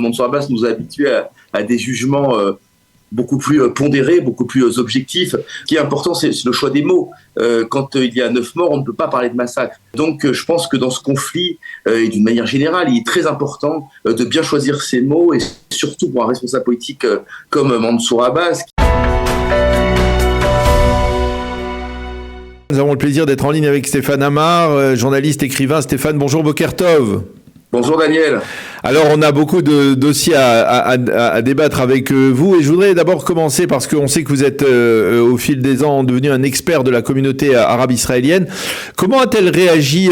Mansour Abbas nous a habitués à des jugements beaucoup plus pondérés, beaucoup plus objectifs. Ce qui est important, c'est le choix des mots. Quand il y a 9 morts, on ne peut pas parler de massacre. Donc je pense que dans ce conflit, et d'une manière générale, il est très important de bien choisir ses mots, et surtout pour un responsable politique comme Mansour Abbas. Nous avons le plaisir d'être en ligne avec Stéphane Amar, journaliste, écrivain. Stéphane, bonjour, Boker Tov. Bonjour Daniel. Alors on a beaucoup de dossiers à débattre avec vous, et je voudrais d'abord commencer parce qu'on sait que vous êtes au fil des ans devenu un expert de la communauté arabe israélienne. Comment a-t-elle réagi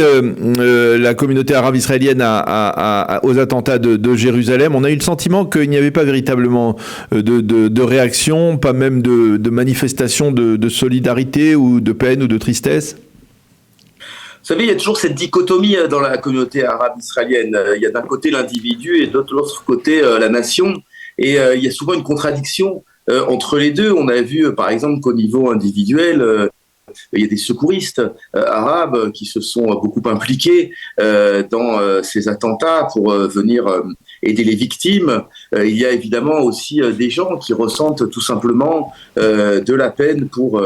la communauté arabe israélienne aux attentats de Jérusalem? On a eu le sentiment qu'il n'y avait pas véritablement de réaction, pas même de manifestation de solidarité ou de peine ou de tristesse. Vous savez, il y a toujours cette dichotomie dans la communauté arabe israélienne. Il y a d'un côté l'individu et de l'autre côté la nation. Et il y a souvent une contradiction entre les deux. On a vu, par exemple, qu'au niveau individuel, il y a des secouristes arabes qui se sont beaucoup impliqués dans ces attentats pour venir aider les victimes. Il y a évidemment aussi des gens qui ressentent tout simplement de la peine pour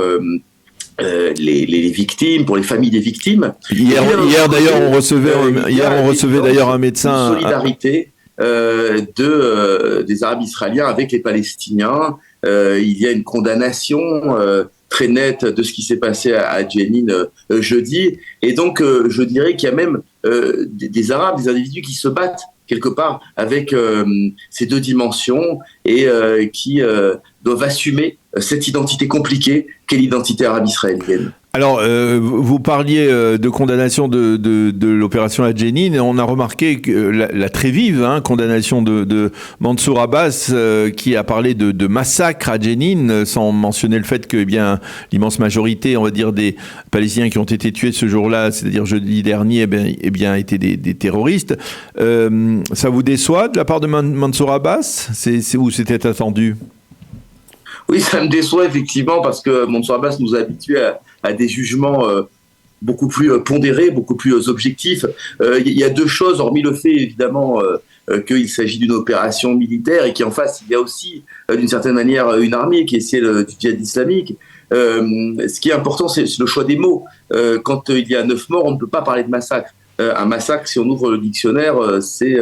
les victimes, pour les familles des victimes. Hier d'ailleurs, on recevait d'ailleurs un médecin. Une solidarité des Arabes israéliens avec les Palestiniens. Il y a une condamnation très nette de ce qui s'est passé à Jenin jeudi. Et donc, je dirais qu'il y a même des Arabes, des individus qui se battent quelque part avec ces deux dimensions et qui doivent assumer cette identité compliquée qu'est l'identité arabe israélienne. Alors, vous parliez de condamnation de l'opération à Jenin. On a remarqué que la très vive condamnation de Mansour Abbas, qui a parlé de massacre à Jenin, sans mentionner le fait que l'immense majorité, on va dire, des Palestiniens qui ont été tués ce jour-là, c'est-à-dire jeudi dernier, étaient des terroristes. Ça vous déçoit de la part de Mansour Abbas? Ou c'était attendu? Oui, ça me déçoit effectivement parce que Mansour Abbas nous a habitués à des jugements beaucoup plus pondérés, beaucoup plus objectifs. Il y a deux choses, hormis le fait évidemment qu'il s'agit d'une opération militaire et qu'en face il y a aussi d'une certaine manière une armée qui est celle du djihad islamique. Ce qui est important, c'est le choix des mots. Quand il y a 9 morts, on ne peut pas parler de massacre. Un massacre, si on ouvre le dictionnaire, c'est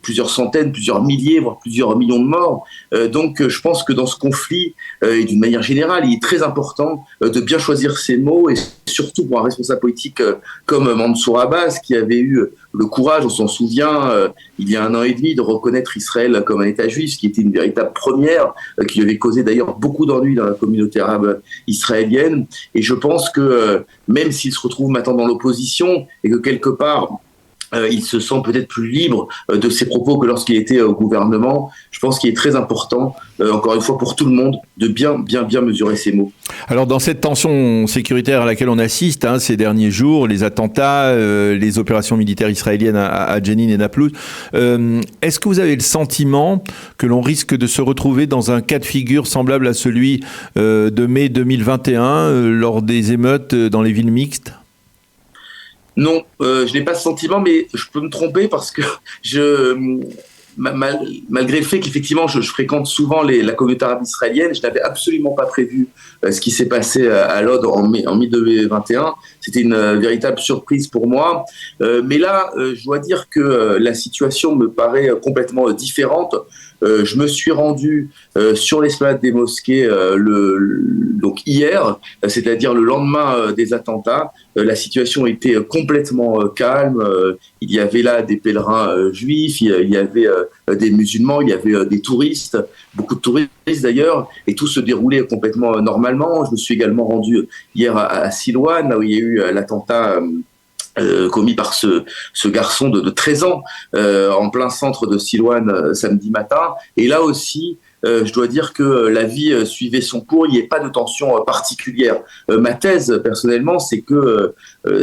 plusieurs centaines, plusieurs milliers, voire plusieurs millions de morts. Donc je pense que dans ce conflit, et d'une manière générale, il est très important de bien choisir ses mots, et surtout pour un responsable politique comme Mansour Abbas, qui avait eu le courage, on s'en souvient, il y a 1 an et demi, de reconnaître Israël comme un État juif, ce qui était une véritable première, qui avait causé d'ailleurs beaucoup d'ennuis dans la communauté arabe israélienne. Et je pense que même s'il se retrouve maintenant dans l'opposition, et que quelque part, il se sent peut-être plus libre de ses propos que lorsqu'il était au gouvernement. Je pense qu'il est très important, encore une fois pour tout le monde, de bien mesurer ses mots. Alors dans cette tension sécuritaire à laquelle on assiste ces derniers jours, les attentats, les opérations militaires israéliennes à Jenin et Naplouse, est-ce que vous avez le sentiment que l'on risque de se retrouver dans un cas de figure semblable à celui de mai 2021 lors des émeutes dans les villes mixtes ? Non, je n'ai pas ce sentiment, mais je peux me tromper parce que malgré le fait qu'effectivement je fréquente souvent la communauté arabe israélienne, je n'avais absolument pas prévu ce qui s'est passé à Lod en mai 2021. C'était une véritable surprise pour moi. Mais là, je dois dire que la situation me paraît complètement différente. Je me suis rendu sur l'esplanade des mosquées donc hier, c'est-à-dire le lendemain des attentats. La situation était complètement calme. Il y avait là des pèlerins juifs, il y avait des musulmans, il y avait des touristes, beaucoup de touristes d'ailleurs, et tout se déroulait complètement normalement. Je me suis également rendu hier à Silouane, là où il y a eu l'attentat commis par ce garçon de 13 ans en plein centre de Silouane samedi matin. Et là aussi, je dois dire que la vie suivait son cours, il n'y avait pas de tension particulière. Ma thèse, personnellement, c'est que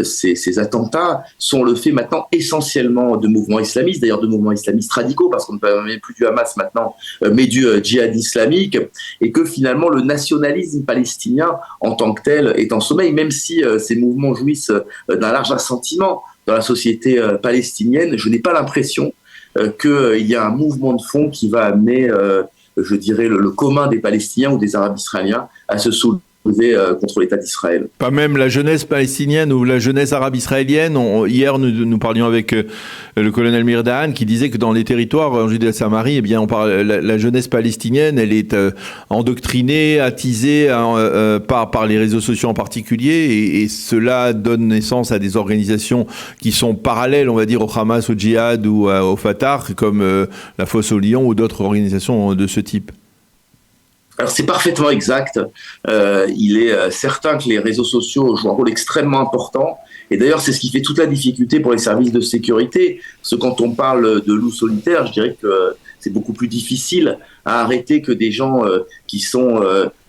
ces attentats sont le fait maintenant essentiellement de mouvements islamistes, d'ailleurs de mouvements islamistes radicaux, parce qu'on ne parle même plus du Hamas maintenant, mais du djihad islamique, et que finalement le nationalisme palestinien en tant que tel est en sommeil, même si ces mouvements jouissent d'un large assentiment dans la société palestinienne. Je n'ai pas l'impression qu'il y a un mouvement de fond qui va amener, je dirais, le commun des Palestiniens ou des Arabes israéliens à se soulever contre l'État d'Israël. Pas même la jeunesse palestinienne ou la jeunesse arabe israélienne. Hier, nous parlions avec le colonel Mirdahan qui disait que dans les territoires en Judée et Samarie, eh bien, la jeunesse palestinienne, elle est endoctrinée, attisée par les réseaux sociaux en particulier, et cela donne naissance à des organisations qui sont parallèles, on va dire, au Hamas, au Djihad ou au Fatah, comme la Fosse au Lion ou d'autres organisations de ce type. Alors c'est parfaitement exact. Il est certain que les réseaux sociaux jouent un rôle extrêmement important. Et d'ailleurs, c'est ce qui fait toute la difficulté pour les services de sécurité. Parce que quand on parle de loups solitaires, je dirais que c'est beaucoup plus difficile à arrêter que des gens qui sont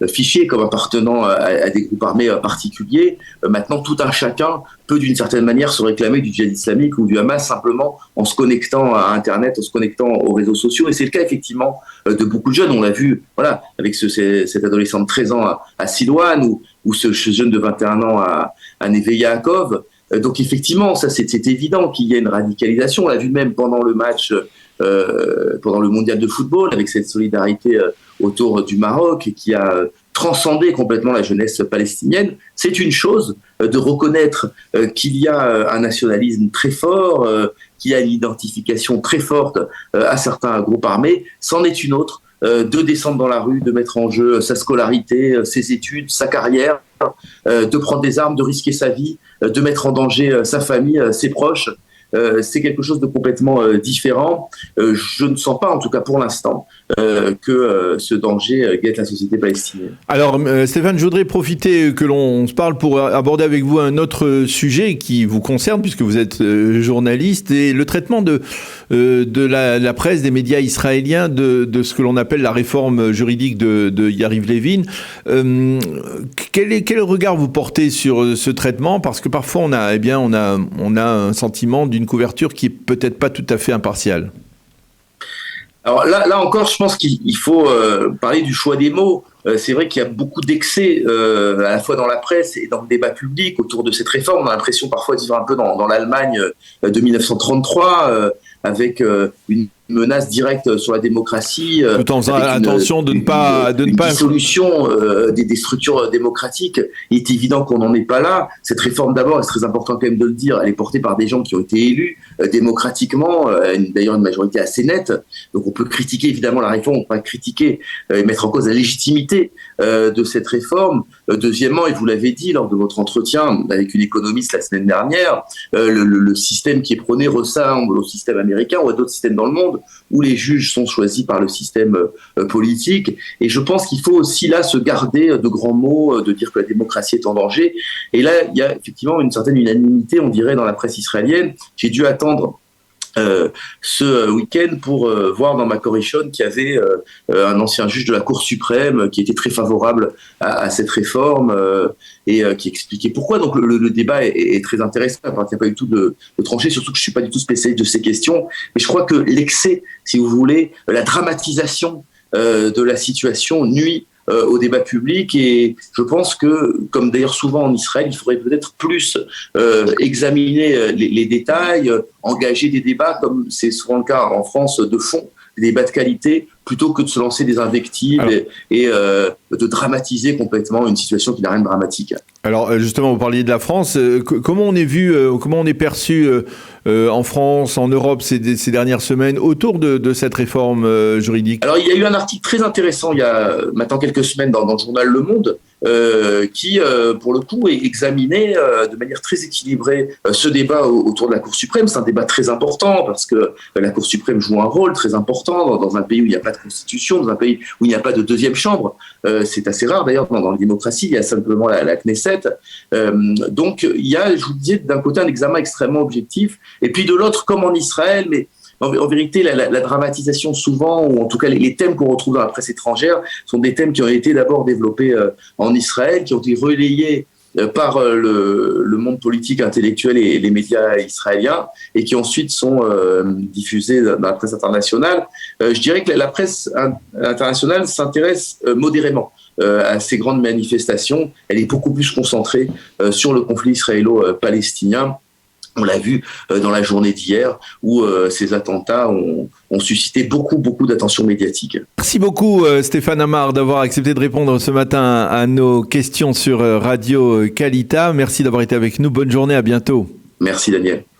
fichés comme appartenant à des groupes armés particuliers. Maintenant, tout un chacun peut d'une certaine manière se réclamer du djihad islamique ou du Hamas simplement en se connectant à Internet, en se connectant aux réseaux sociaux. Et c'est le cas effectivement de beaucoup de jeunes. On l'a vu, voilà, avec cet adolescent de 13 ans à Silouane ou ce jeune de 21 ans à Neve Yaakov. Donc effectivement, ça c'est évident qu'il y a une radicalisation. On l'a vu même pendant le match, pendant le mondial de football, avec cette solidarité autour du Maroc qui a transcendé complètement la jeunesse palestinienne. C'est une chose de reconnaître qu'il y a un nationalisme très fort, qu'il y a une identification très forte à certains groupes armés. C'en est une autre de descendre dans la rue, de mettre en jeu sa scolarité, ses études, sa carrière, de prendre des armes, de risquer sa vie, de mettre en danger sa famille, ses proches. C'est quelque chose de complètement différent. Je ne sens pas, en tout cas pour l'instant, que ce danger guette la société palestinienne. Alors, Stéphane, je voudrais profiter que l'on se parle pour aborder avec vous un autre sujet qui vous concerne, puisque vous êtes journaliste, et le traitement de la presse, des médias israéliens, de ce que l'on appelle la réforme juridique de Yariv Levin. Quel regard vous portez sur ce traitement ? Parce que parfois, on a un sentiment d'une couverture qui est peut-être pas tout à fait impartiale. Alors là encore, je pense qu'il faut parler du choix des mots. C'est vrai qu'il y a beaucoup d'excès à la fois dans la presse et dans le débat public autour de cette réforme. On a l'impression parfois de vivre un peu dans l'Allemagne de 1933 avec une menace directe sur la démocratie. Tout en faisant attention de ne pas dissolution des structures démocratiques. Il est évident qu'on n'en est pas là. Cette réforme, d'abord, et c'est très important quand même de le dire, elle est portée par des gens qui ont été élus démocratiquement, d'ailleurs une majorité assez nette. Donc on peut critiquer évidemment la réforme, on peut pas critiquer et mettre en cause la légitimité de cette réforme. Deuxièmement, et vous l'avez dit lors de votre entretien avec une économiste la semaine dernière, le système qui est prôné ressemble au système américain ou à d'autres systèmes dans le monde où les juges sont choisis par le système politique. Et je pense qu'il faut aussi là se garder de grands mots, de dire que la démocratie est en danger. Et là, il y a effectivement une certaine unanimité, on dirait, dans la presse israélienne. J'ai dû attendre ce week-end pour voir dans ma corrichonne qu'il y avait un ancien juge de la Cour suprême qui était très favorable à cette réforme et qui expliquait pourquoi. Donc le débat est très intéressant. Il n'y a pas du tout de trancher, surtout que je ne suis pas du tout spécialiste de ces questions. Mais je crois que l'excès, si vous voulez, la dramatisation de la situation nuit au débat public, et je pense que, comme d'ailleurs souvent en Israël, il faudrait peut-être plus examiner les détails, engager des débats, comme c'est souvent le cas en France, de fond, des débats de qualité, plutôt que de se lancer des invectives et de dramatiser complètement une situation qui n'a rien de dramatique. Alors justement, vous parliez de la France. Comment on est vu, comment on est perçu en France, en Europe ces dernières semaines autour de cette réforme juridique ? Alors il y a eu un article très intéressant il y a maintenant quelques semaines dans le journal Le Monde qui, pour le coup, examinait de manière très équilibrée ce débat autour de la Cour suprême. C'est un débat très important parce que la Cour suprême joue un rôle très important dans un pays où il n'y a pas de constitution, dans un pays où il n'y a pas de deuxième chambre. C'est assez rare d'ailleurs dans la démocratie, il y a simplement la Knesset. Donc il y a, je vous disais, d'un côté un examen extrêmement objectif, et puis de l'autre, comme en Israël, mais en vérité, la dramatisation souvent, ou en tout cas les thèmes qu'on retrouve dans la presse étrangère, sont des thèmes qui ont été d'abord développés en Israël, qui ont été relayés par le monde politique, intellectuel et les médias israéliens, et qui ensuite sont diffusés dans la presse internationale. Je dirais que la presse internationale s'intéresse modérément à ces grandes manifestations. Elle est beaucoup plus concentrée sur le conflit israélo-palestinien. On l'a vu dans la journée d'hier où ces attentats ont suscité beaucoup d'attention médiatique. Merci beaucoup Stéphane Amar d'avoir accepté de répondre ce matin à nos questions sur Radio Kalita. Merci d'avoir été avec nous. Bonne journée, à bientôt. Merci Daniel.